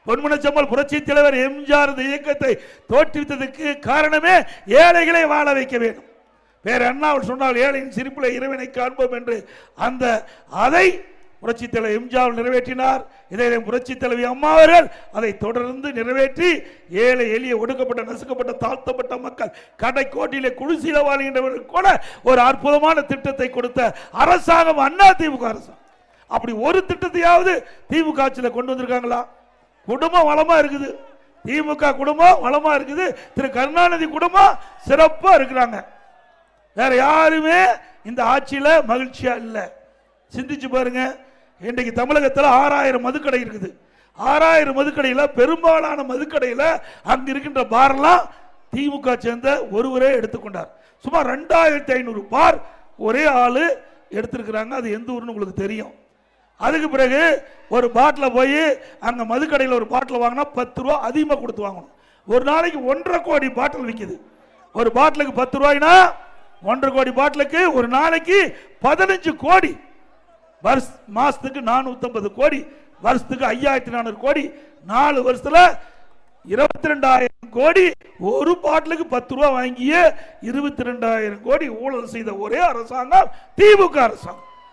பொன்மனச்செம்மல் புரட்சி தலைவர் எம்ஜிஆர் இந்த இயக்கத்தை தோற்றுவித்ததற்கு காரணமே ஏழைகளை வாழ வைக்க வேண்டும். வேற என்ன அவர் சொன்னால் ஏழையின் சிரிப்பில் இறைவனை காண்போம் என்று அதை புரட்சி தலைவர் எம்ஜிஆர் நிறைவேற்றினார். இதை புரட்சி தலைவி அம்மா அவர்கள் அதை தொடர்ந்து நிறைவேற்றி ஏழை எளிய ஒடுக்கப்பட்ட நசுக்கப்பட்ட தாழ்த்தப்பட்ட மக்கள் கடை கோட்டிலே குடிசையில் வாழ்கின்றவர்கள் கூட ஒரு அற்புதமான திட்டத்தை கொடுத்த அரசாங்கம் அண்ணா திமுக அரசாங்கம். அப்படி ஒரு திட்டத்தையாவது திமுக ஆட்சியில் கொண்டு வந்திருக்காங்களா? குடும்பம் வளமா இருக்குது, திமுக குடும்பம் வளமா இருக்குது, திரு கருணாநிதி குடும்பம் சிறப்பா இருக்கிறாங்க. வேற யாருமே இந்த ஆட்சியில மகிழ்ச்சியா இல்லை. சிந்திச்சு பாருங்க, இன்றைக்கு தமிழகத்தில் 6000 மதுக்கடை இருக்குது. 6000 மதுக்கடையில் பெரும்பாலான மதுக்கடையில் அங்கு இருக்கின்ற பாரெல்லாம் திமுக சேர்ந்த ஒருவரே எடுத்துக்கொண்டார். சுமார் 2500 பார் ஒரே ஆளு எடுத்திருக்கிறாங்க. அது எந்த ஊர்னு உங்களுக்கு தெரியும். அதுக்கு பிறகு ஒரு பாட்டில் போய் அங்கே மதுக்கடையில் ஒரு பாட்டில் வாங்கினா 10 ரூபா அதிகமாக கொடுத்து வாங்கணும். ஒரு நாளைக்கு 1.5 கோடி பாட்டில் விற்கிது. ஒரு பாட்டிலுக்கு 10 ரூபாய்னா 1.5 கோடி பாட்டிலுக்கு ஒரு நாளைக்கு 15 கோடி. மாசத்துக்கு 450 கோடி, வருஷத்துக்கு 5400 கோடி, 4 வருஷத்துல 22,000 கோடி. ஒரு பாட்டிலுக்கு 10 ரூபாய் வாங்கிய 22,000 கோடி ஊழல் செய்த ஒரே அரசாங்கம் திமுக அரசாங்கம்.